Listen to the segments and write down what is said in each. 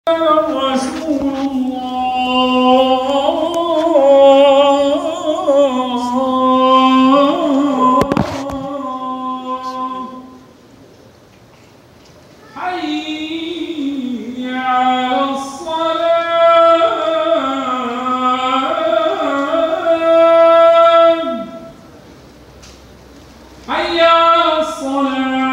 رسول الله حي على الصلاة حي على الصلاة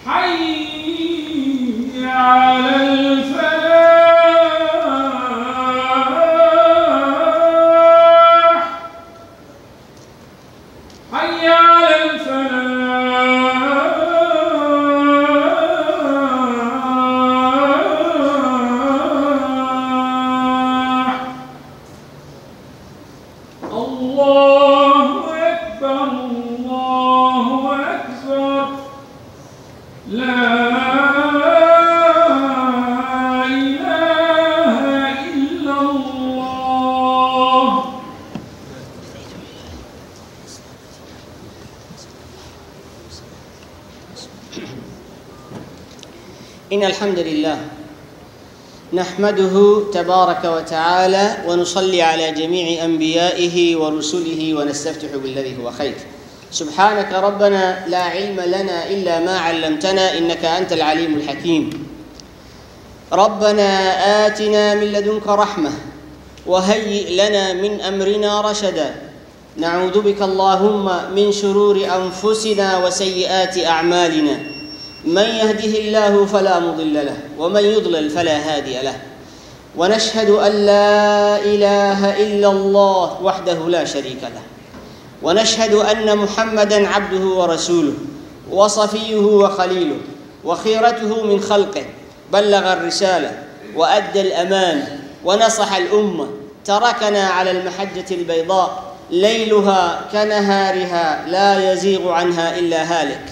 حي على الفلاح حي على الفلاح الله أكبر الله أكبر لا إله إلا الله. إن الحمد لله نحمده تبارك وتعالى ونصلي على جميع أنبيائه ورسله ونستفتح بالذي هو خير. سبحانك ربنا لا علم لنا إلا ما علمتنا إنك أنت العليم الحكيم. ربنا آتنا من لدنك رحمة وهيئ لنا من أمرنا رشدا. نعوذ بك اللهم من شرور أنفسنا وسيئات أعمالنا. من يهده الله فلا مضل له ومن يضلل فلا هادي له. ونشهد أن لا إله إلا الله وحده لا شريك له. ونشهد أن محمدًا عبده ورسوله وصفيه وخليله وخيرته من خلقه. بلغ الرسالة وأدى الأمانة ونصح الأمة. تركنا على المحجة البيضاء ليلها كنهارها لا يزيغ عنها إلا هالك.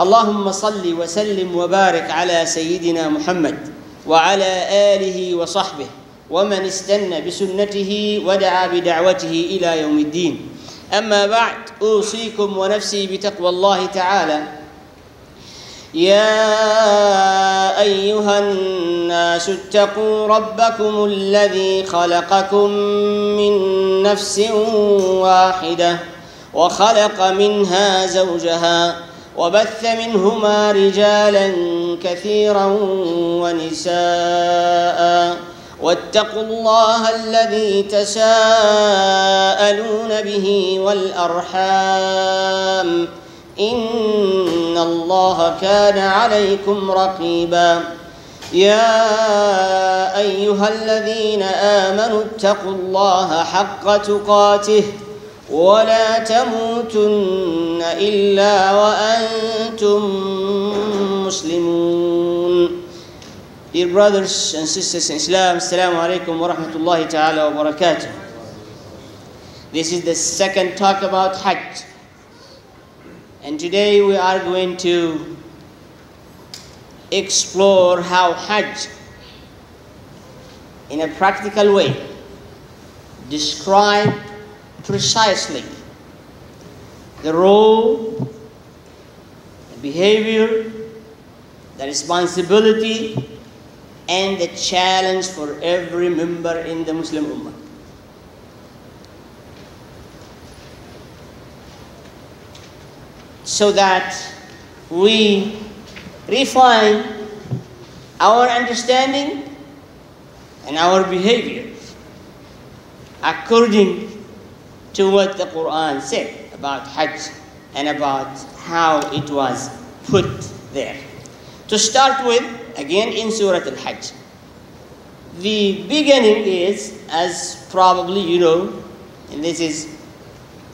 اللهم صل وسلم وبارك على سيدنا محمد وعلى آله وصحبه ومن استنى بسنته ودعا بدعوته إلى يوم الدين. أما بعد، أوصيكم ونفسي بتقوى الله تعالى. يا أيها الناس اتقوا ربكم الذي خلقكم من نفس واحدة وخلق منها زوجها وبث منهما رجالا كثيرا ونساء. واتقوا الله الذي تساءلون به والأرحام إن الله كان عليكم رقيبا. يا أيها الذين آمنوا اتقوا الله حق تقاته ولا تموتن إلا وأنتم مسلمون. Dear brothers and sisters in Islam, Assalamu alaikum wa rahmatullahi ta'ala wa barakatuh. This is the second talk about Hajj. And today we are going to explore how Hajj, in a practical way, describe precisely the role, the behavior, the responsibility, and the challenge for every member in the Muslim Ummah. So that we refine our understanding and our behavior according to what the Quran said about Hajj and about how it was put there. To start with, again in Surah Al-Hajj, the beginning is, as probably you know, and this is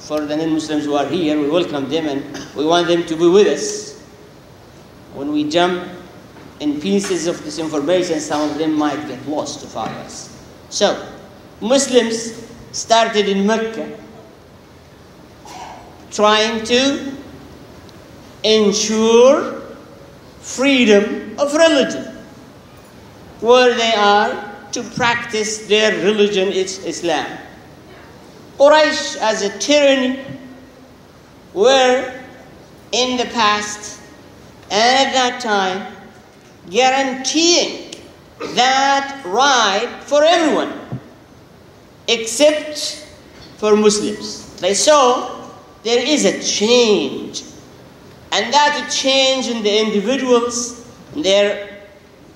for the non-Muslims who are here, we welcome them and we want them to be with us. When we jump in pieces of this information, some of them might get lost to follow us. So, Muslims started in Mecca trying to ensure freedom of religion, where they are to practice their religion, it's Islam. Quraysh as a tyranny were in the past and at that time guaranteeing that right for everyone except for Muslims. They saw there is a change, and that change in the individuals, their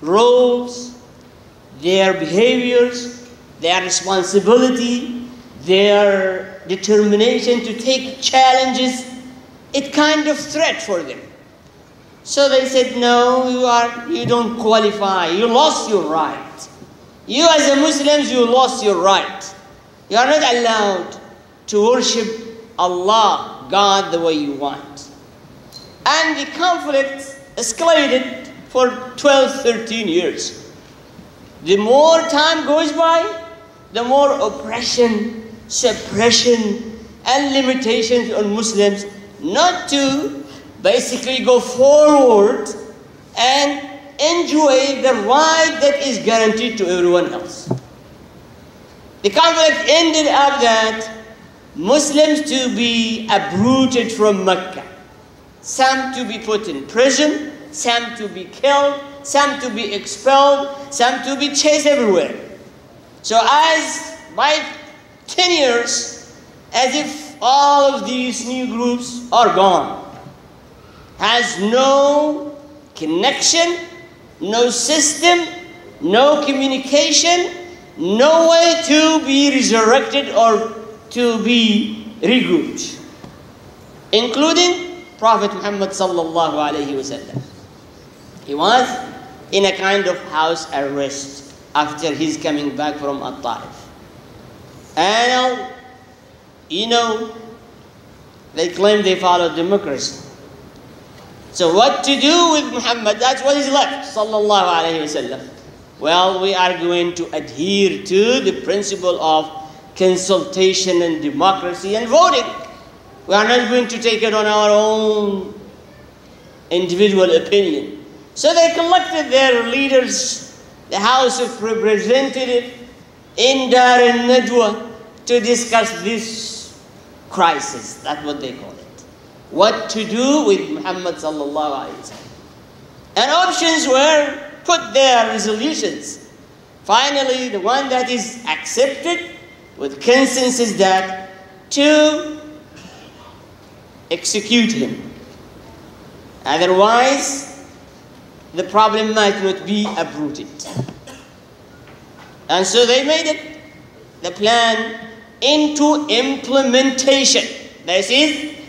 roles, their behaviors, their responsibility, their determination to take challenges, it kind of threat for them. So they said, no, you don't qualify. You lost your right. You as a Muslims, you lost your right. You are not allowed to worship Allah, God, the way you want. And the conflict escalated for 12, 13 years. The more time goes by, the more oppression, suppression, and limitations on Muslims not to basically go forward and enjoy the right that is guaranteed to everyone else. The conflict ended up that Muslims to be uprooted from Mecca, some to be put in prison, some to be killed, some to be expelled, some to be chased everywhere. So as by 10 years, as if all of these new groups are gone, has no connection, no system, no communication, no way to be resurrected or to be regrouped, including Prophet Muhammad sallallahu alaihi wasallam. He was in a kind of house arrest after his coming back from At-Ta'if. And they claim they follow democracy. So what to do with Muhammad? That's what is left, sallallahu alaihi wasallam. Well, we are going to adhere to the principle of consultation and democracy and voting. We are not going to take it on our own individual opinion. So they collected their leaders, the House of Representatives, in Dar al-Nadwa, to discuss this crisis. That's what they call it. What to do with Muhammad sallallahu alaihi wasallam. And options were put there, resolutions. Finally, the one that is accepted with consensus that to execute him. Otherwise, the problem might not be uprooted. And so they made it, the plan, into implementation. This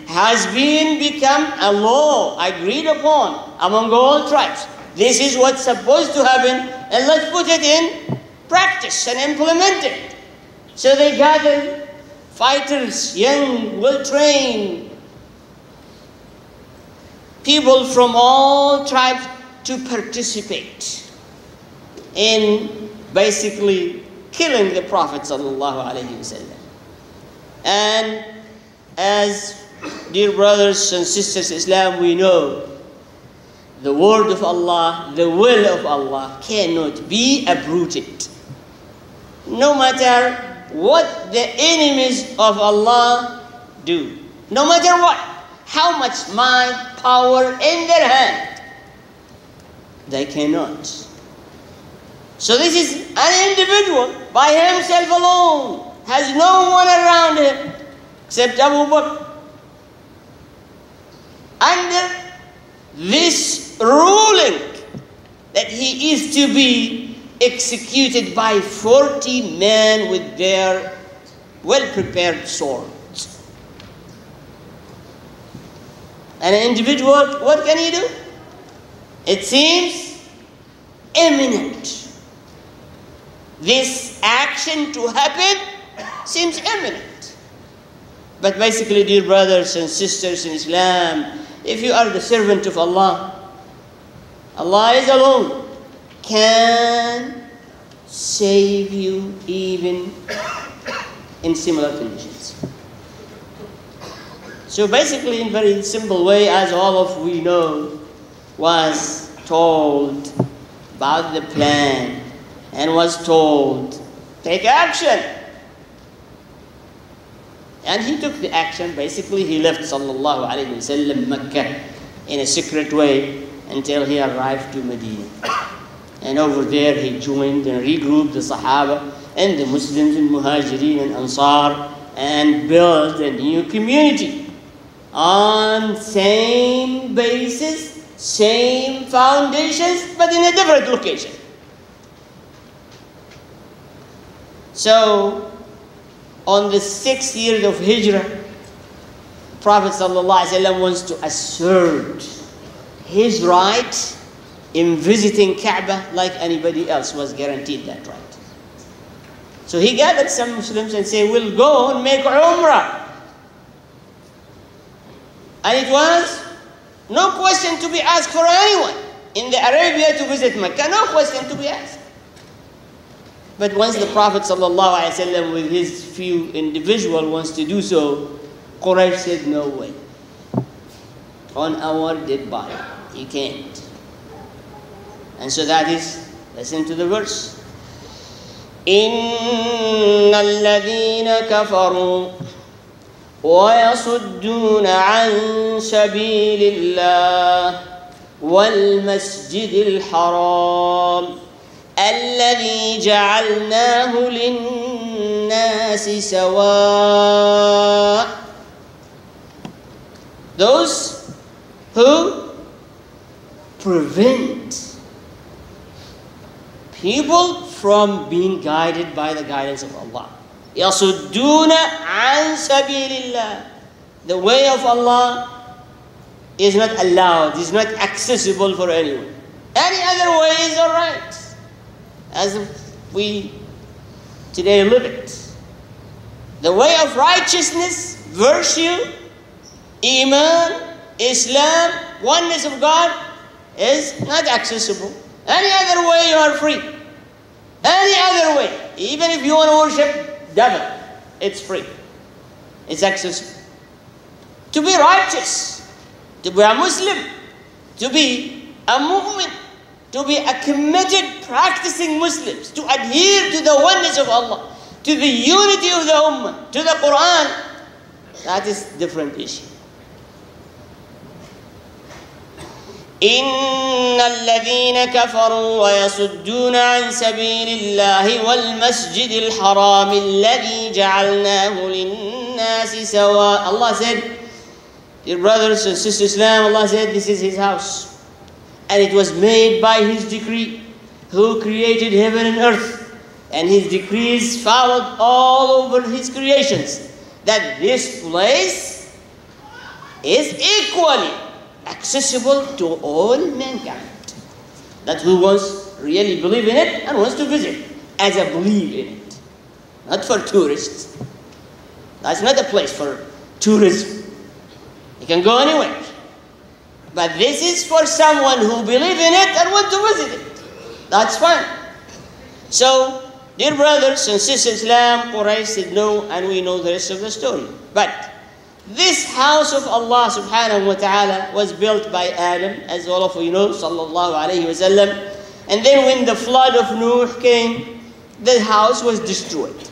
has become a law agreed upon among all tribes. This is what's supposed to happen, and let's put it in practice and implement it. So they gathered fighters, young, well-trained people from all tribes to participate in basically killing the Prophet sallallahu alaihi wasallam. And as dear brothers and sisters in Islam, we know the word of Allah, the will of Allah cannot be uprooted. No matter what the enemies of Allah do, no matter what, how much might, power in their hand, they cannot. So this is an individual by himself alone, has no one around him except Abu Bakr. Under this ruling that he is to be executed by 40 men with their well-prepared swords. An individual, what can he do? It seems imminent. This action to happen seems imminent. But basically, dear brothers and sisters in Islam, if you are the servant of Allah, Allah is alone, can save you even in similar conditions. So basically, in very simple way, as all of we know, was told about the plan and was told, take action. And he took the action. Basically, he left sallallahu alayhi wasallam Mecca in a secret way until he arrived to Medina. And over there he joined and regrouped the Sahaba and the Muslims and Muhajirin and Ansar and built a new community on same basis, same foundations, but in a different location. So, on the 6th year of Hijrah, Prophet ﷺ wants to assert his right in visiting Kaaba like anybody else was guaranteed that right. So he gathered some Muslims and said, we'll go and make Umrah. And it was no question to be asked for anyone in the Arabia to visit Mecca, no question to be asked. But once the Prophet ﷺ with his few individuals wants to do so, Quraysh said, no way. On our dead body, you can't. And so that is, listen to the verse. إِنَّ الَّذِينَ كَفَرُوا وَيَصُدُّونَ عَنْ سَبِيلِ اللَّهِ وَالْمَسْجِدِ الْحَرَامِ الذي جعلناه للناس سواء. Those who prevent people from being guided by the guidance of Allah. يَصُدُّونَ عَنْ سَبِيلِ اللَّهِ. The way of Allah is not allowed, is not accessible for anyone. Any other way is all right, as we today live it. The way of righteousness, virtue, Iman, Islam, oneness of God is not accessible. Any other way you are free. Any other way. Even if you want to worship devil, it's free. It's accessible. To be righteous, to be a Muslim, to be a mu'min, to be a committed, practicing Muslims, to adhere to the oneness of Allah, to the unity of the Ummah, to the Quran, that is a different issue. إِنَّ الَّذِينَ كَفَرُوا وَيَصُدُّونَ عَنْ سَبِيلِ اللَّهِ وَالْمَسْجِدِ الْحَرَامِ الَّذِي جَعَلْنَاهُ لِلنَّاسِ سَوَاءً. Allah said, dear brothers and sisters Islam, Allah said this is His house. And it was made by His decree, who created heaven and earth. And His decrees followed all over His creations, that this place is equally accessible to all mankind. That who wants really believe in it and wants to visit as a believe in it. Not for tourists. That's not a place for tourism. You can go anywhere. But this is for someone who believe in it and want to visit it. That's fine. So, dear brothers and sisters Islam, Quraysh said no, and we know the rest of the story. But this house of Allah subhanahu wa ta'ala was built by Adam, as all of you know, sallallahu alayhi wa sallam. And then when the flood of Nuh came, the house was destroyed.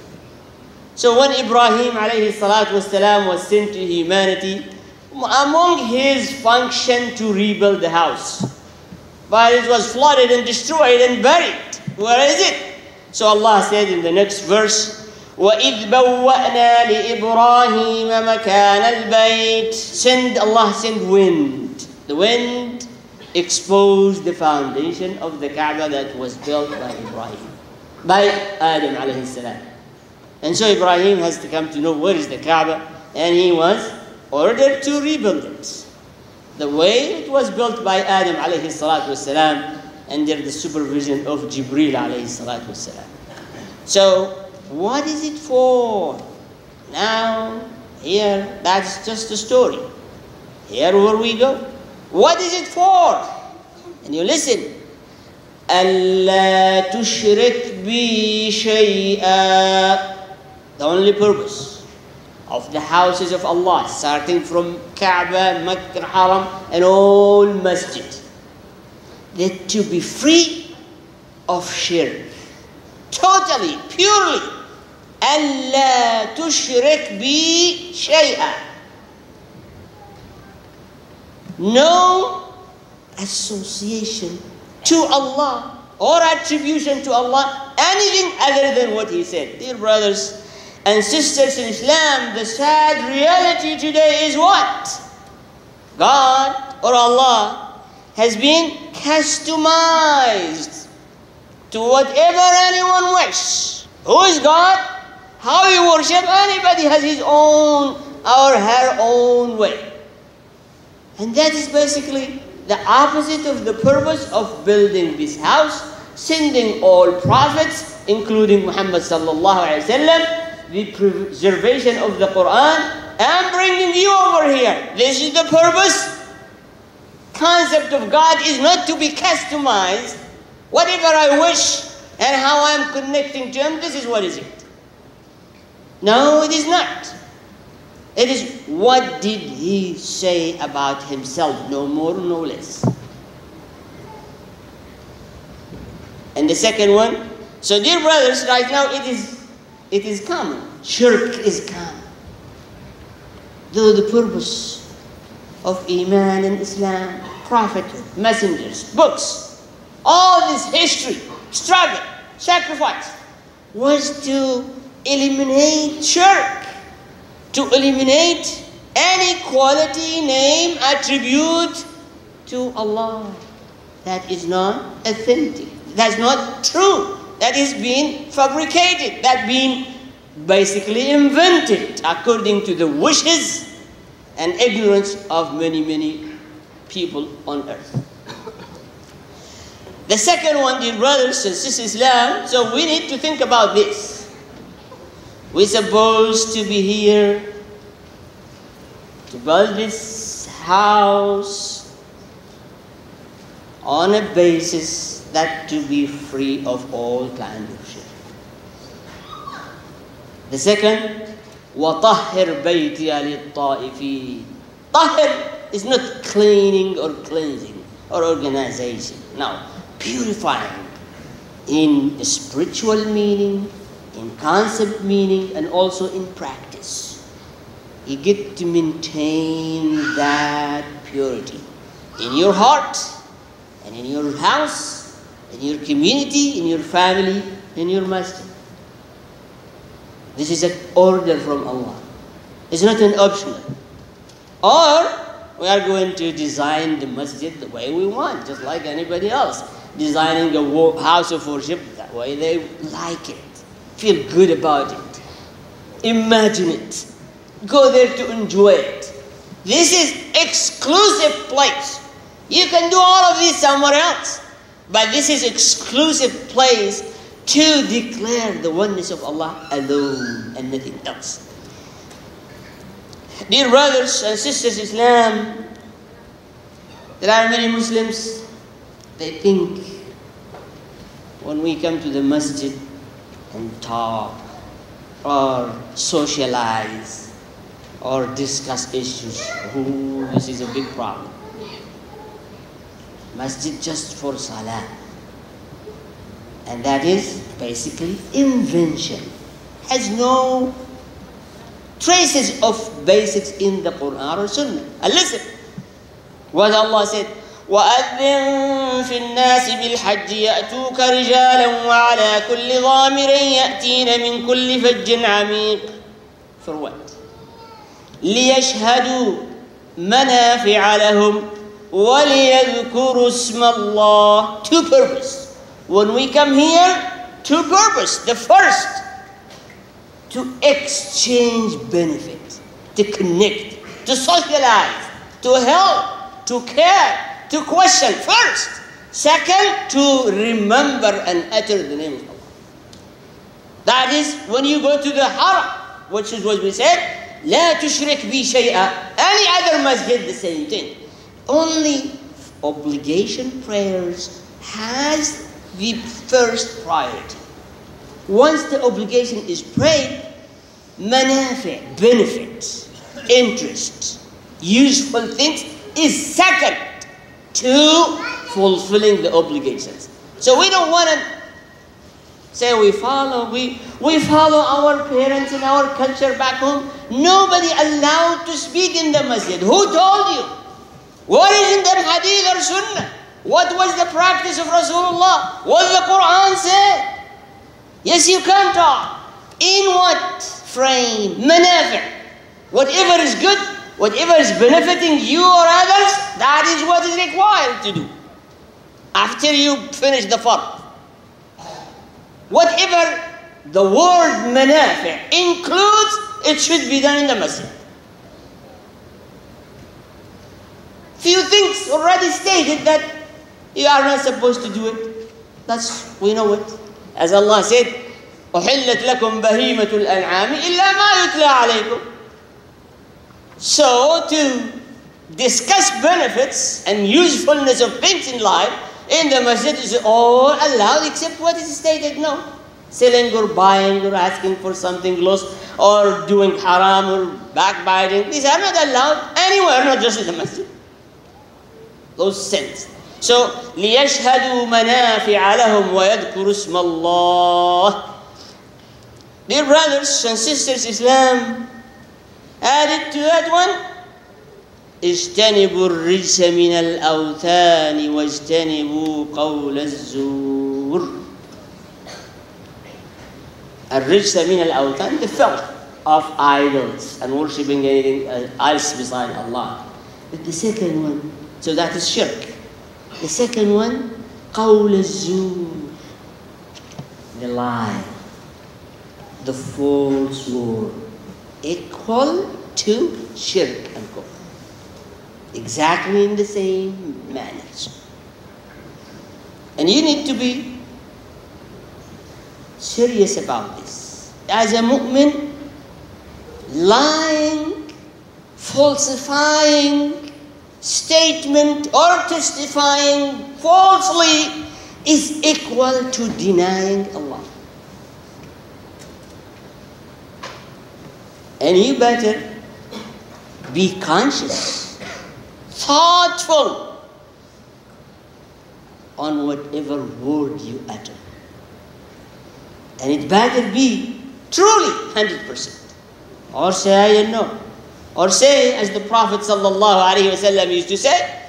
So when Ibrahim alayhi salatu wasalam was sent to humanity, among his function to rebuild the house, but it was flooded and destroyed and buried. Where is it? So Allah said in the next verse, وَإِذْ بَوَّأْنَا لِإِبْرَاهِيمَ مَكَانَ الْبَيْتِ. Allah sent wind. The wind exposed the foundation of the Kaaba that was built by Ibrahim, by Adam alayhi salam. And so Ibrahim has to come to know where is the Kaaba, and he was ordered to rebuild it the way it was built by Adam alayhi salatu wasalam, under the supervision of Jibreel alayhi salatu wasalam. So, what is it for? Now, here, that's just a story. Here where we go. What is it for? And you listen. أَلَّا تُشْرِكْ بِي شَيْئًا. The only purpose of the houses of Allah, starting from Kaaba, Makkah, Haram, and all masjid, that to be free of shirk, totally, purely, ألا تشرك بي شيئا. No association to Allah or attribution to Allah anything other than what He said. Dear brothers and sisters in Islam, the sad reality today is what? God or Allah has been customized to whatever anyone wishes. Who is God? How you worship? Anybody has his own or her own way. And that is basically the opposite of the purpose of building this house, sending all prophets, including Muhammad sallallahu alaihi wasallam, the preservation of the Quran, and bringing you over here. This is the purpose. Concept of God is not to be customized. Whatever I wish and how I'm connecting to Him, this is what is it. No, it is not. It is what did He say about Himself, no more, no less. And the second one, so dear brothers, right now it is common. Shirk is common. Though the purpose of Iman and Islam, prophethood, messengers, books, all this history, struggle, sacrifice, was to eliminate shirk, to eliminate any quality, name, attribute to Allah that is not authentic, that's not true, that is being fabricated, that being basically invented according to the wishes and ignorance of many, many people on earth. The second one, dear brothers and sisters, Islam, so we need to think about this. We're supposed to be here to build this house on a basis that to be free of all kind of shirk. The second, وَطَهِّرْ بَيْتِيَ لِلطَّائِفِينَ. Tahir is not cleaning or cleansing or organization. No, purifying in spiritual meaning, in concept meaning, and also in practice. You get to maintain that purity in your heart and in your house, in your community, in your family, in your masjid. This is an order from Allah. It's not an optional. Or we are going to design the masjid the way we want, just like anybody else. Designing a house of worship the way they like it. Feel good about it. Imagine it. Go there to enjoy it. This is exclusive place. You can do all of this somewhere else. But this is exclusive place to declare the oneness of Allah alone and nothing else. Dear brothers and sisters in Islam, there are many Muslims, they think when we come to the masjid and talk or socialize or discuss issues, this is a big problem. Masjid just for salah. And that is basically invention. Has no traces of basics in the Quran or Sunnah. And listen, what Allah said, وَأَذِّن فِي النَّاسِ بِالْحَجِّ يَأْتُوكَ رِجَالًا وَعَلَى كُلِّ ضَامِرٍ يَأْتِينَ مِنْ كُلِّ فَجٍّ عَمِيقٍ. For what? لِيَشْهَدُوا مَنَافِعَ لَهُمْ وَلِيَذْكُرُوا اسْمَ اللَّهِ. Two purposes. When we come here, two purposes. The first, to exchange benefit, to connect, to socialize, to help, to care, to question first. Second, to remember and utter the name of Allah. That is when you go to the haram, which is what we said, لا تشرك بي شيئا. Any other masjid, the same thing. Only obligation prayers has the first priority. Once the obligation is prayed, manafi, benefits, interest, useful things is second to fulfilling the obligations. So we don't want to Say we follow our parents and our culture back home. Nobody allowed to speak in the masjid. Who told you? What is in the hadith or sunnah? What was the practice of Rasulullah? What did the Quran say? Yes, you can talk. In what frame? Manafi'. Whatever is good, whatever is benefiting you or others, that is what is required to do. After you finish the fard. Whatever the word manafi' includes, it should be done in the masjid. Few things already stated that you are not supposed to do it. We know it. As Allah said, أُحِلَّتْ لَكُمْ بَهِيمَةُ الْأَنْعَامِ إِلَّا مَا يُتْلَى عَلَيْكُمْ. So to discuss benefits and usefulness of things in life, in the masjid is all allowed except what is stated no. Selling or buying or asking for something lost or doing haram or backbiting. These are not allowed anywhere, not just in the masjid. Those sins. So, لِيَشْهَدُوا مَنَافِعَ لَهُمْ وَيَذْكُرُوا اسْمَ اللَّهِ. Dear brothers and sisters, Islam added to that one, اجتنبوا الرجس من الأوثان واجتنبوا قول الزور. الرجس من الأوثان, the filth of idols and worshipping anything else beside Allah. But the second one, so that is shirk. The second one, قول الزور, the lie, the false word, equal to shirk and kufr. Exactly in the same manner. And you need to be serious about this. As a mu'min, lying, falsifying statement or testifying falsely is equal to denying Allah. And you better be conscious, thoughtful on whatever word you utter. And it better be truly 100%. Or say I don't know. Or say, as the Prophet ﷺ used to say,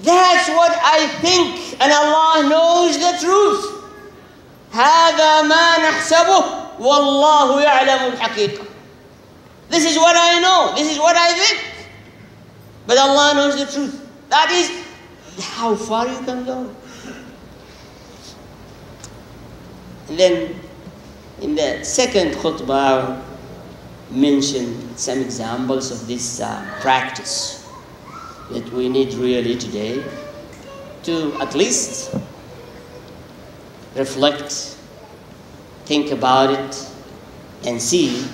that's what I think, and Allah knows the truth. هذا ما نحسبه والله يعلم الحقيقة. This is what I know, this is what I think. But Allah knows the truth. That is how far you can go. And then in the second khutbah, I mentioned some examples of this practice that we need really today to at least reflect, think about it, and see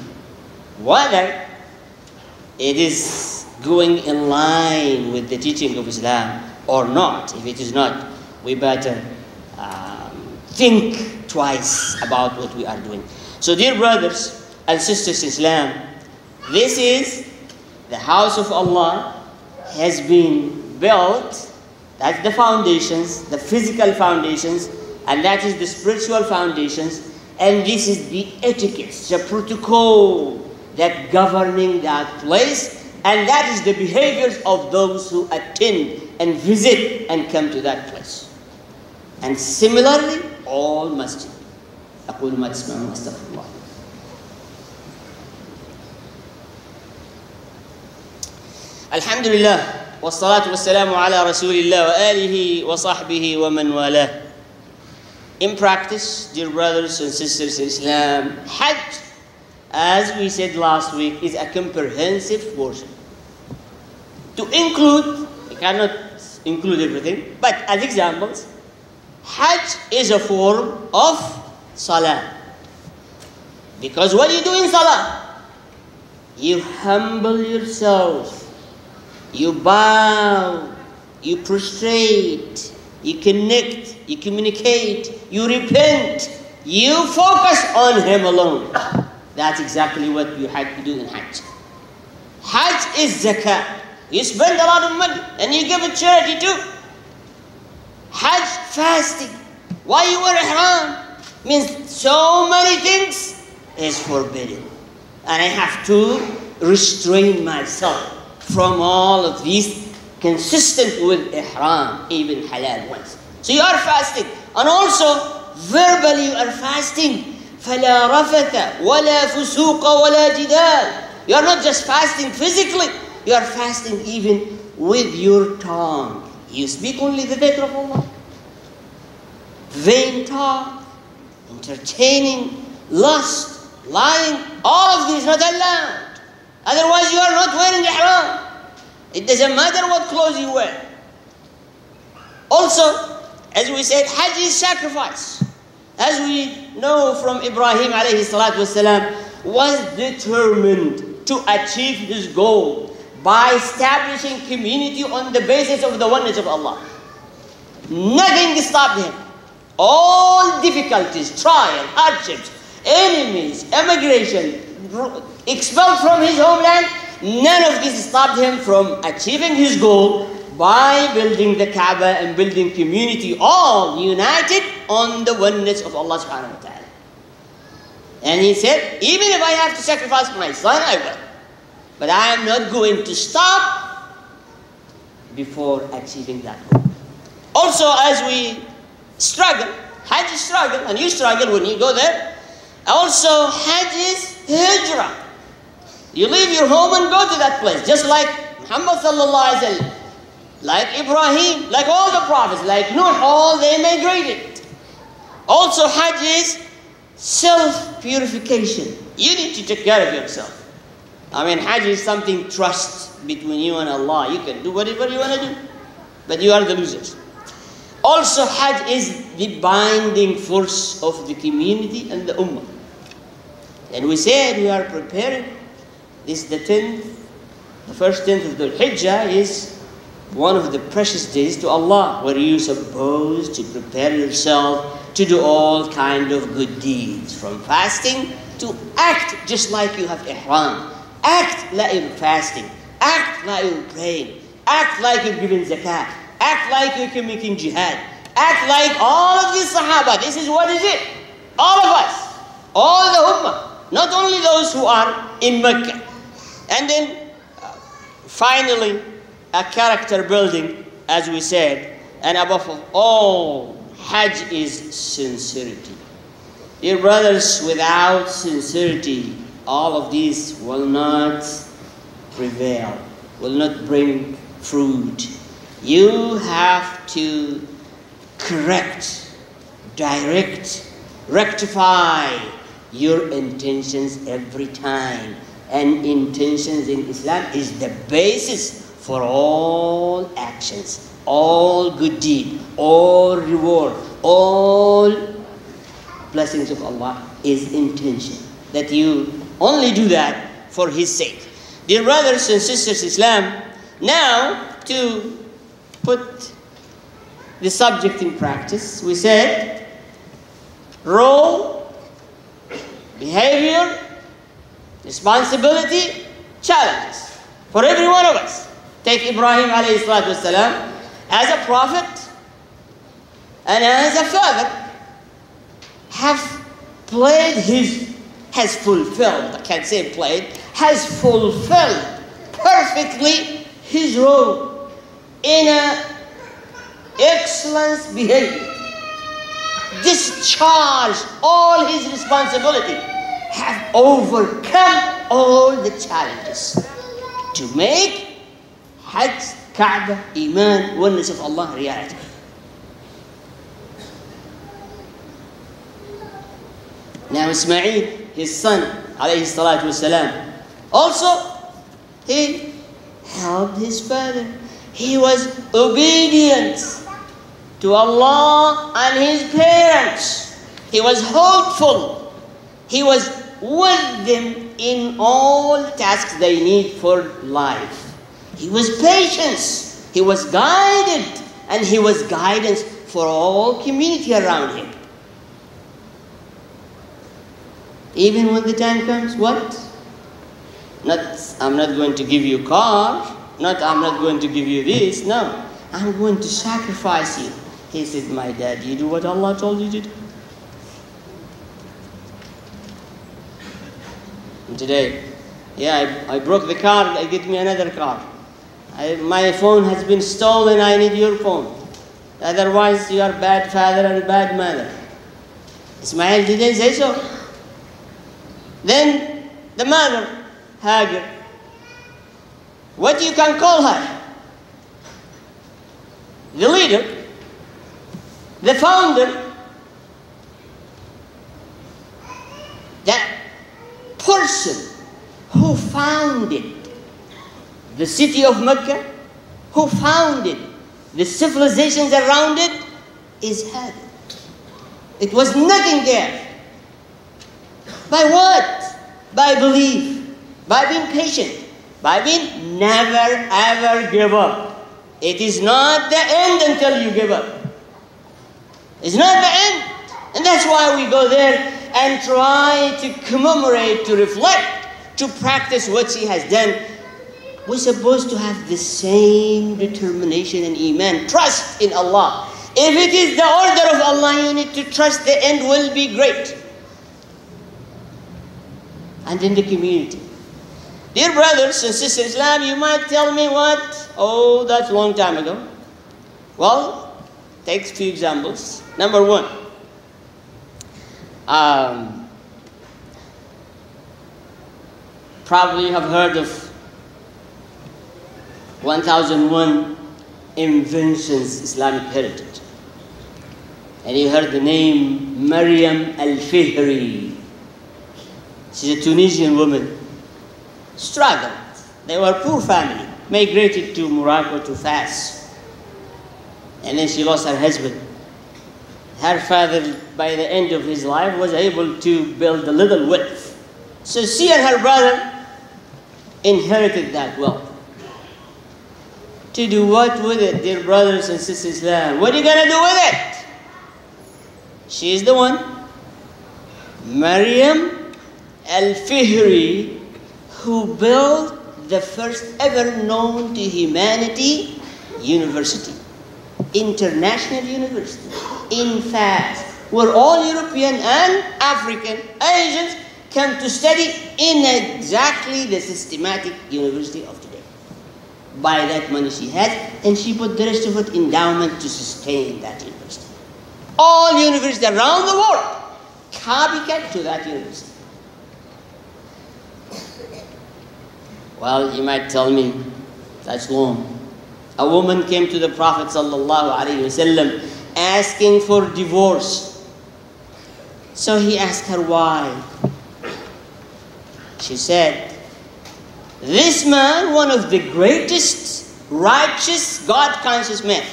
whether it is going in line with the teaching of Islam or not. If it is not, we better think twice about what we are doing. So dear brothers and sisters in Islam, this is the house of Allah, has been built. That's the foundations, the physical foundations, and that is the spiritual foundations, and this is the etiquette, the protocol that governing that place, and that is the behaviors of those who attend and visit and come to that place. And similarly, all masjid. أقول ما تسمعون أستغفر الله. الحمد لله والصلاة والسلام على رسول الله وآله وصحبه ومن والاه. In practice, dear brothers and sisters in Islam, Hajj, as we said last week, is a comprehensive worship. To include, we cannot include everything, but as examples, Hajj is a form of Salah. Because what do you do in Salah? You humble yourself. You bow, you prostrate, you connect, you communicate, you repent, you focus on Him alone. That's exactly what you had to do in Hajj. Hajj is zakah. You spend a lot of money and you give it charity too. Hajj, fasting. Why you wear ihram? Means so many things is forbidden. And I have to restrain myself from all of these consistent with ihram, even halal ones. So you are fasting. And also, verbally you are fasting. فَلَا رَفَثَ وَلَا فُسُوقَ وَلَا جِدَالَ. You are not just fasting physically, you are fasting even with your tongue. You speak only the dhikr of Allah. Vain talk, entertaining, lust, lying, all of these not allowed. Otherwise you are not wearing ihram. It doesn't matter what clothes you wear. Also, as we said, Hajj is sacrifice. As we know from Ibrahim alayhi salatu wasalam, was determined to achieve his goal by establishing community on the basis of the oneness of Allah. Nothing stopped him. All difficulties, trial, hardships, enemies, immigration, expelled from his homeland, none of this stopped him from achieving his goal by building the Kaaba and building community, all united on the oneness of Allah subhanahu wa ta'ala. And he said, even if I have to sacrifice my son, I will. But I am not going to stop before achieving that goal. Also, as we struggle, Hajj is struggle, and you struggle when you go there. Also, Hajj is hijrah. You leave your home and go to that place, just like Muhammad sallallahu alaihi wasallam, like Ibrahim, like all the prophets, like Nuh, all they migrated. Also, Hajj is self-purification. You need to take care of yourself. I mean, Hajj is something trust between you and Allah. You can do whatever you want to do, but you are the losers. Also, Hajj is the binding force of the community and the Ummah. And we said we are preparing. This is the 10th, the first 10th of the Hijjah is one of the precious days to Allah, where you're supposed to prepare yourself to do all kind of good deeds, from fasting to act just like you have ihram. Act like you're fasting. Act like you're praying. Act like you're giving zakat. Act like you're making jihad. Act like all of these Sahaba. This is what is it. All of us. All the Ummah. Not only those who are in Mecca. And then, finally, a character building, as we said. And above all, Hajj is sincerity. Dear brothers, without sincerity, all of these will not prevail, will not bring fruit. You have to correct, direct, rectify your intentions every time. And intentions in Islam is the basis for all actions, all good deed, all reward, all blessings of Allah is intention. That you only do that for His sake. Dear brothers and sisters, Islam, now to put the subject in practice, we said role, behavior, responsibility, challenges for every one of us. Take Ibrahim alayhi salatu wasalam as a prophet and as a father, has fulfilled, I can't say played, has fulfilled perfectly his role in an excellent behavior. Discharged all his responsibility, have overcome all the challenges to make Hajj, Kaaba, Iman, oneness of Allah reality. Now Ismail, his son, alayhi salatu wasalam, also he helped his father. He was obedient to Allah and his parents. He was hopeful. He was with them in all tasks they need for life. He was patient. He was guided. And he was guidance for all community around him. Even when the time comes, what? I'm not going to give you a car. I'm not going to give you this. No, I'm going to sacrifice you. He said, my dad, you do what Allah told you to do. today. Yeah, I broke the car, I get me another car. My phone has been stolen, I need your phone. Otherwise, you are bad father and bad mother. Ismail didn't say so. Then the mother, Hagar, what you can call her? The leader, the founder, that person who founded the city of Mecca, who founded the civilizations around it, is Hagar. It was nothing there. By what? By belief, by being patient, by being never ever give up. It is not the end until you give up. It's not the end. And that's why we go there and try to commemorate, to reflect, to practice what she has done. We're supposed to have the same determination and iman, trust in Allah. If it is the order of Allah, you need to trust the end will be great. And in the community. Dear brothers and sisters in Islam, you might tell me what? Oh, that's a long time ago. Well, take a few examples. Number one. Probably you have heard of 1001 Inventions Islamic Heritage. And you heard the name Maryam Al-Fihri. She's a Tunisian woman. Struggled. They were a poor family. Migrated to Morocco, to Fas. And then she lost her husband. Her father, by the end of his life, was able to build a little wealth. So she and her brother inherited that wealth. To do what with it, dear brothers and sisters in Islam? What are you going to do with it? She is the one. Maryam Al-Fihri, who built the first ever known to humanity university. International university. In fact, where all European and African, Asians come to study in exactly the systematic university of today. By that money she had, and she put the rest of it endowment to sustain that university. All universities around the world copycat to that university. Well, you might tell me, that's long. A woman came to the Prophet ﷺ asking for divorce. So he asked her why. She said, this man, one of the greatest, righteous, God-conscious men.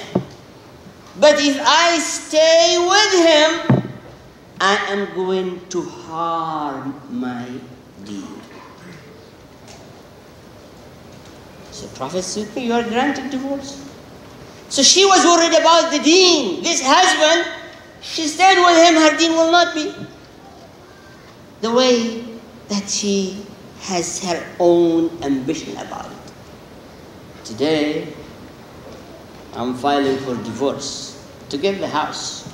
But if I stay with him, I am going to harm my deen. So the Prophet said, you are granted divorce. So she was worried about the deen. This husband, she stayed with him, her deen will not be the way that she has her own ambition about it. Today, I'm filing for divorce to get the house,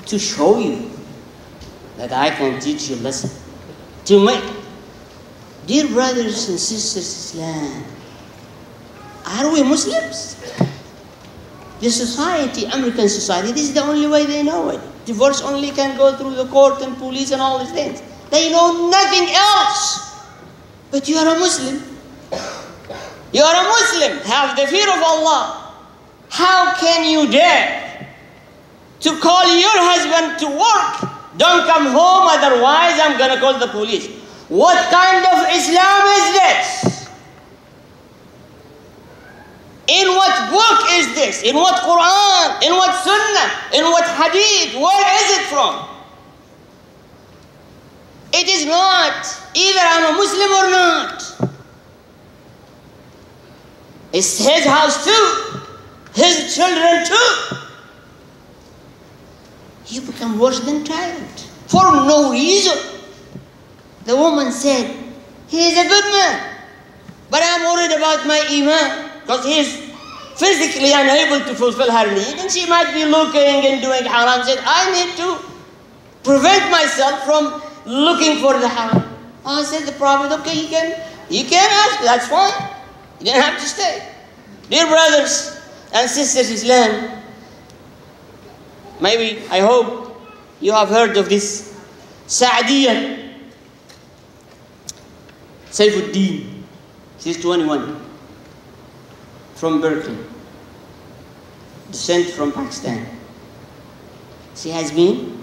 to show you that I can teach you a lesson, to make. Dear brothers and sisters in Islam, are we Muslims? The society, American society, this is the only way they know it. Divorce only can go through the court and police and all these things. They know nothing else. But you are a Muslim. You are a Muslim. Have the fear of Allah. How can you dare to call your husband to work? Don't come home, otherwise I'm going to call the police. What kind of Islam is this? In what book is this? In what Quran? In what Sunnah? In what Hadith? Where is it from? It is not either I'm a Muslim or not. It's his house too. His children too. You become worse than child. For no reason. The woman said, he is a good man. But I'm worried about my iman. Because he is physically unable to fulfill her need. And she might be looking and doing haram. Said, I need to prevent myself from looking for the haram. I said the Prophet, okay, you can ask, that's fine. You don't have to stay. Dear brothers and sisters Islam, maybe, I hope, you have heard of this Saadiya Saifuddin. She's 21, from Berkeley, descent from Pakistan. She has been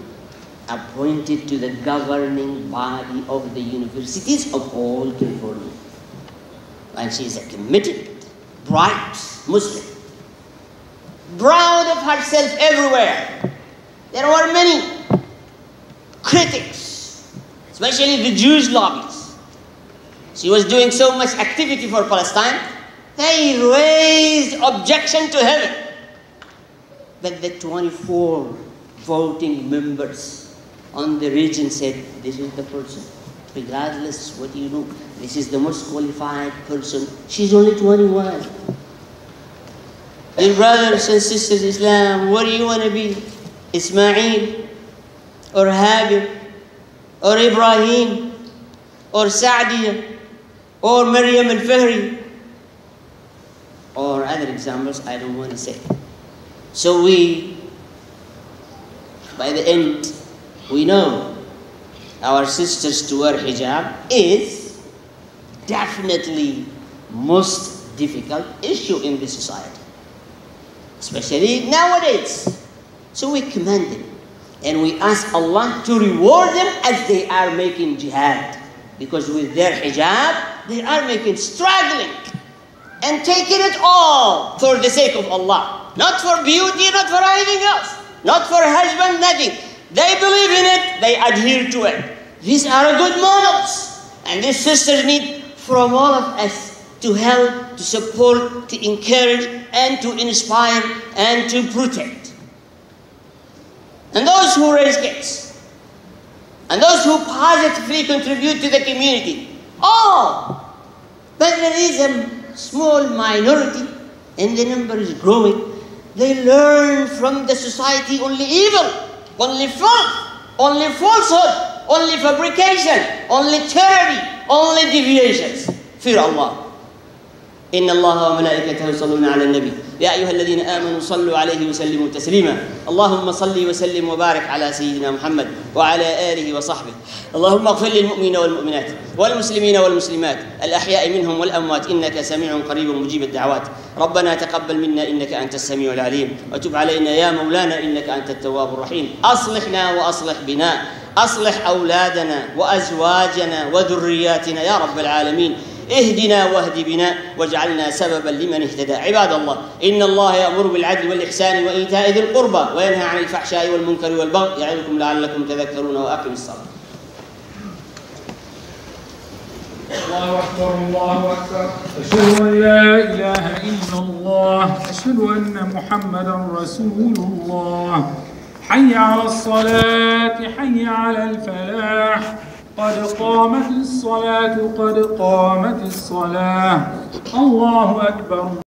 appointed to the governing body of the universities of all California. And she is a committed, bright Muslim, proud of herself everywhere. There were many critics, especially the Jewish lobbies. She was doing so much activity for Palestine, they raised objection to heaven. But the 24 voting members on the region said, this is the person. Regardless what you know, this is the most qualified person. She's only 21. Dear brothers and sisters Islam, what do you want to be? Ismail, or Habil, or Ibrahim, or Saadiya, or Maryam al-Fahri, or other examples I don't want to say. So by the end, we know our sisters to wear hijab is definitely most difficult issue in this society, especially nowadays. So we commend them and we ask Allah to reward them as they are making jihad, because with their hijab they are making struggling and taking it all for the sake of Allah, not for beauty, not for anything else, not for husband, nothing. They believe in it, they adhere to it. These are good models, and these sisters need from all of us to help, to support, to encourage, and to inspire, and to protect. And those who raise kids, and those who positively contribute to the community, all. But there is a small minority, and the number is growing. They learn from the society only evil, only filth, only falsehood, only fabrication, only tyranny, only deviations. Fear Allah. إن الله وملائكته يصلون على النبي يا أيها الذين آمنوا صلوا عليه وسلموا تسليما اللهم صل وسلم وبارك على سيدنا محمد وعلى آله وصحبه اللهم اغفر للمؤمنين والمؤمنات والمسلمين والمسلمات الأحياء منهم والأموات إنك سميع قريب مجيب الدعوات ربنا تقبل منا إنك أنت السميع العليم وتب علينا يا مولانا إنك أنت التواب الرحيم أصلحنا وأصلح بنا أصلح أولادنا وأزواجنا وذرياتنا يا رب العالمين اهدنا واهد بنا واجعلنا سببا لمن اهتدى عباد الله إن الله يأمر بالعدل والإحسان وإيتاء ذي القربى وينهى عن الفحشاء والمنكر والبغي يعظكم لعلكم تذكرون وأقيموا الصلاة. الله أكبر الله أكبر أشهد أن لا إله إلا الله أشهد أن محمدا رسول الله حي على الصلاة حي على الفلاح قد قامت الصلاة قد قامت الصلاة الله أكبر.